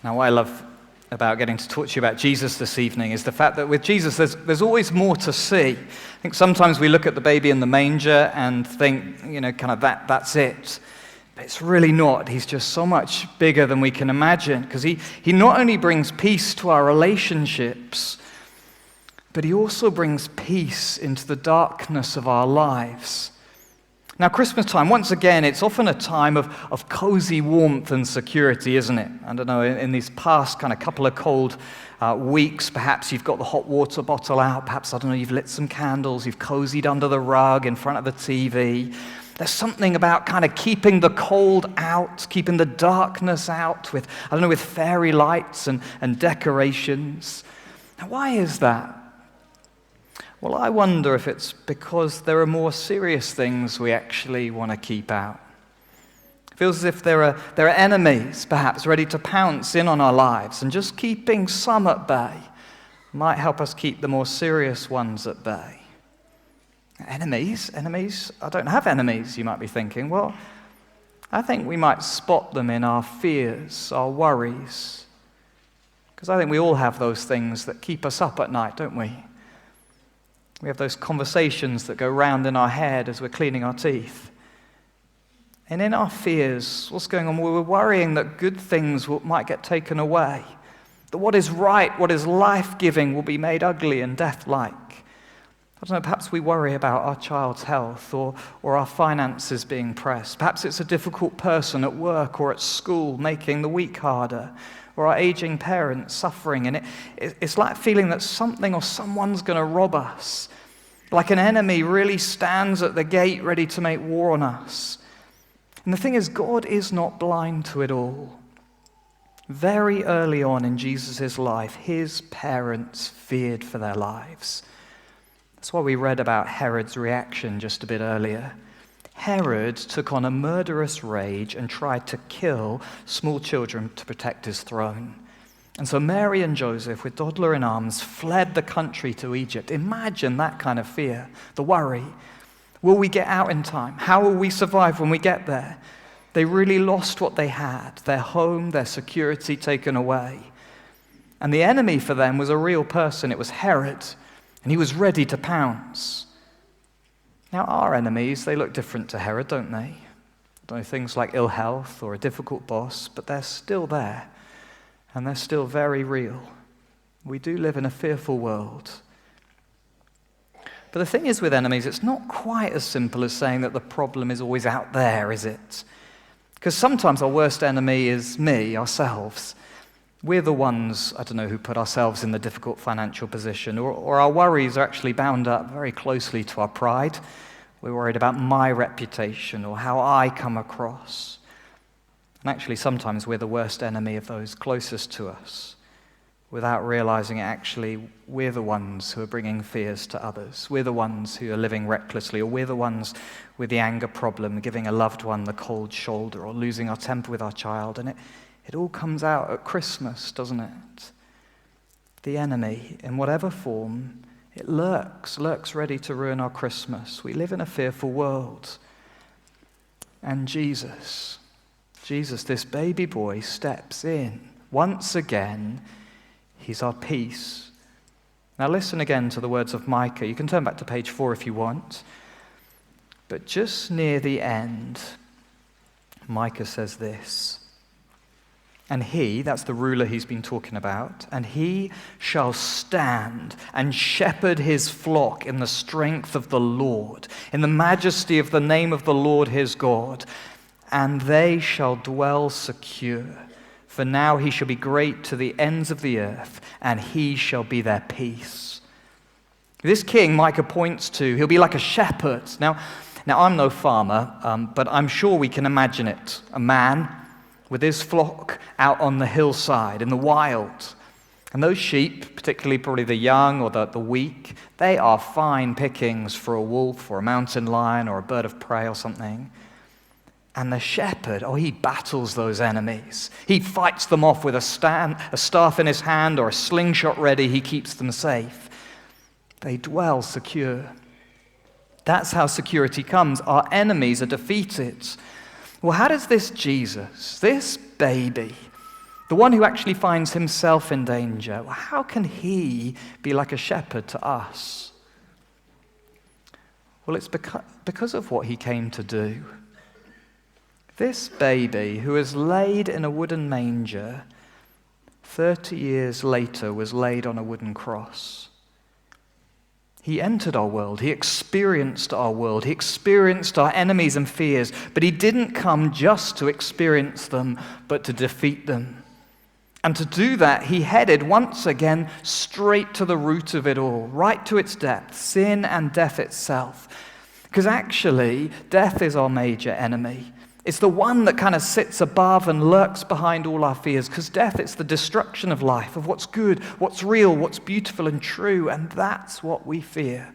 Now, what I love about getting to talk to you about Jesus this evening is the fact that with Jesus, there's always more to see. I think sometimes we look at the baby in the manger and think, kind of that's it. But it's really not. He's just so much bigger than we can imagine, because he not only brings peace to our relationships, but he also brings peace into the darkness of our lives. Now, Christmas time, once again, it's often a time of cozy warmth and security, isn't it? I don't know, in these past kind of couple of cold weeks, perhaps you've got the hot water bottle out, perhaps, I don't know, you've lit some candles, you've cozied under the rug in front of the TV. There's something about kind of keeping the cold out, keeping the darkness out with fairy lights and decorations. Now, why is that? Well, I wonder if it's because there are more serious things we actually want to keep out. It feels as if there are enemies, perhaps, ready to pounce in on our lives, and just keeping some at bay might help us keep the more serious ones at bay. Enemies? I don't have enemies, you might be thinking. Well, I think we might spot them in our fears, our worries, because I think we all have those things that keep us up at night, don't we? We have those conversations that go round in our head as we're cleaning our teeth. And in our fears, what's going on? Well, we're worrying that good things might get taken away, that what is right, what is life-giving will be made ugly and death-like. I don't know, perhaps we worry about our child's health or our finances being pressed. Perhaps it's a difficult person at work or at school making the week harder, or our aging parents suffering. And it's like feeling that something or someone's going to rob us, like an enemy really stands at the gate ready to make war on us. And the thing is, God is not blind to it all. Very early on in Jesus' life, his parents feared for their lives. That's why we read about Herod's reaction just a bit earlier. Herod took on a murderous rage and tried to kill small children to protect his throne. And so Mary and Joseph, with toddler in arms, fled the country to Egypt. Imagine that kind of fear, the worry. Will we get out in time? How will we survive when we get there? They really lost what they had, their home, their security taken away. And the enemy for them was a real person. It was Herod, and he was ready to pounce. Now, our enemies, they look different to Herod, don't they? Things like ill health or a difficult boss, but they're still there, and they're still very real. We do live in a fearful world. But the thing is with enemies, it's not quite as simple as saying that the problem is always out there, is it? Because sometimes our worst enemy is ourselves. We're the ones, who put ourselves in the difficult financial position, or our worries are actually bound up very closely to our pride. We're worried about my reputation or how I come across. And actually, sometimes we're the worst enemy of those closest to us. Without realizing it, actually, we're the ones who are bringing fears to others. We're the ones who are living recklessly, or we're the ones with the anger problem, giving a loved one the cold shoulder, or losing our temper with our child. And it all comes out at Christmas, doesn't it? The enemy, in whatever form, it lurks ready to ruin our Christmas. We live in a fearful world. And Jesus, this baby boy, steps in. Once again, he's our peace. Now listen again to the words of Micah. You can turn back to page 4 if you want. But just near the end, Micah says this. And he, that's the ruler he's been talking about, and he shall stand and shepherd his flock in the strength of the Lord, in the majesty of the name of the Lord his God, and they shall dwell secure. For now he shall be great to the ends of the earth, and he shall be their peace. This king Micah points to, he'll be like a shepherd. Now I'm no farmer, but I'm sure we can imagine it. A man with his flock out on the hillside in the wild. And those sheep, particularly probably the young or the weak, they are fine pickings for a wolf or a mountain lion or a bird of prey or something. And the shepherd, he battles those enemies. He fights them off with a staff in his hand or a slingshot ready. He keeps them safe. They dwell secure. That's how security comes. Our enemies are defeated. Well, how does this Jesus, this baby, the one who actually finds himself in danger. Well, how can he be like a shepherd to us? Well, it's because of what he came to do. This baby who was laid in a wooden manger, 30 years later was laid on a wooden cross. He entered our world. He experienced our world. He experienced our enemies and fears, but he didn't come just to experience them, but to defeat them. And to do that, he headed once again straight to the root of it all, right to its depth, sin and death itself. Because actually, death is our major enemy. It's the one that kind of sits above and lurks behind all our fears, because death, it's the destruction of life, of what's good, what's real, what's beautiful and true, and that's what we fear.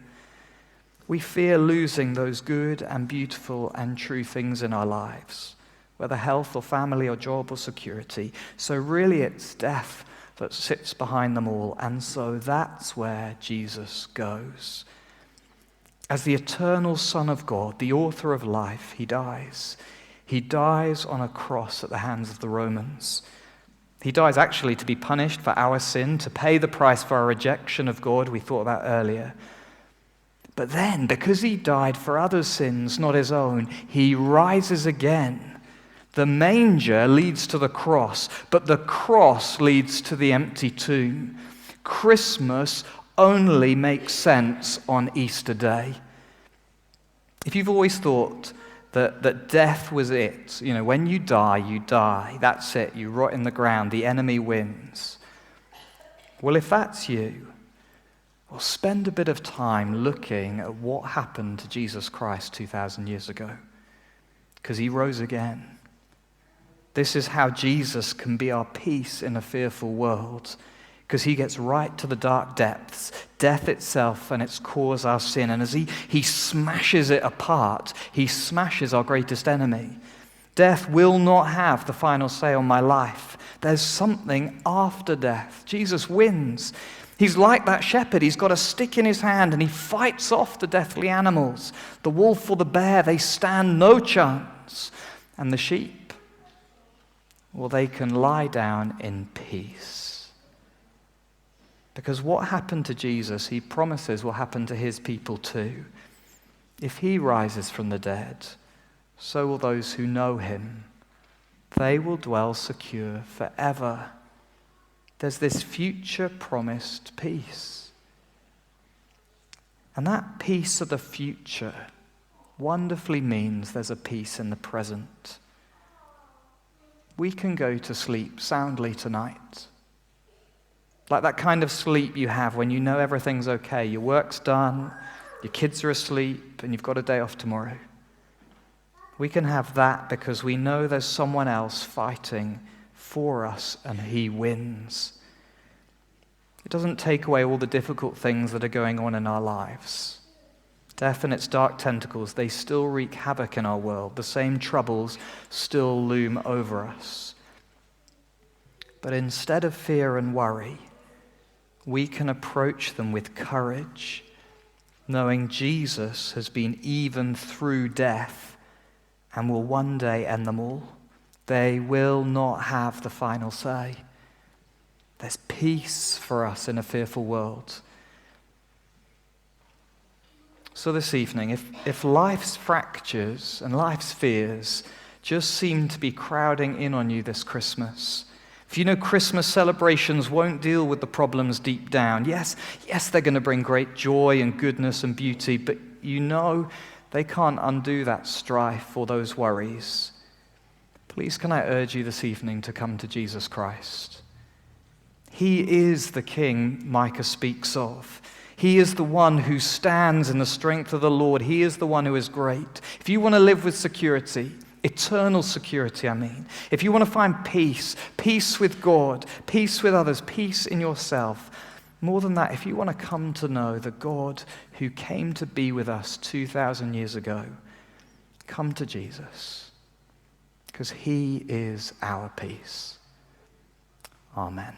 We fear losing those good and beautiful and true things in our lives, whether health or family or job or security. So really it's death that sits behind them all, and so that's where Jesus goes. As the eternal Son of God, the author of life, he dies. He dies on a cross at the hands of the Romans. He dies actually to be punished for our sin, to pay the price for our rejection of God we thought about earlier. But then, because he died for others' sins, not his own, he rises again. The manger leads to the cross, but the cross leads to the empty tomb. Christmas only makes sense on Easter Day. If you've always thought that death was it, when you die, that's it, you rot in the ground, the enemy wins. Well, if that's you, well, spend a bit of time looking at what happened to Jesus Christ 2,000 years ago, because he rose again. This is how Jesus can be our peace in a fearful world, because he gets right to the dark depths, death itself and its cause, our sin. And as he smashes it apart, he smashes our greatest enemy. Death will not have the final say on my life. There's something after death. Jesus wins. He's like that shepherd. He's got a stick in his hand and he fights off the deathly animals. The wolf or the bear, they stand no chance. And the sheep, well, they can lie down in peace. Because what happened to Jesus, he promises will happen to his people too. If he rises from the dead, so will those who know him. They will dwell secure forever. There's this future promised peace. And that peace of the future wonderfully means there's a peace in the present. We can go to sleep soundly tonight. Like that kind of sleep you have when you know everything's okay. Your work's done, your kids are asleep, and you've got a day off tomorrow. We can have that because we know there's someone else fighting for us and he wins. It doesn't take away all the difficult things that are going on in our lives. Death and its dark tentacles, they still wreak havoc in our world. The same troubles still loom over us. But instead of fear and worry, we can approach them with courage, knowing Jesus has been even through death and will one day end them all. They will not have the final say. There's peace for us in a fearful world. So this evening, if life's fractures and life's fears just seem to be crowding in on you this Christmas, if you know Christmas celebrations won't deal with the problems deep down, yes, they're going to bring great joy and goodness and beauty, but you know they can't undo that strife or those worries. Please can I urge you this evening to come to Jesus Christ. He is the King Micah speaks of. He is the one who stands in the strength of the Lord. He is the one who is great. If you want to live with security, eternal security, if you want to find peace with God, peace with others, peace in yourself, more than that, if you want to come to know the God who came to be with us 2,000 years ago, come to Jesus, because he is our peace. Amen.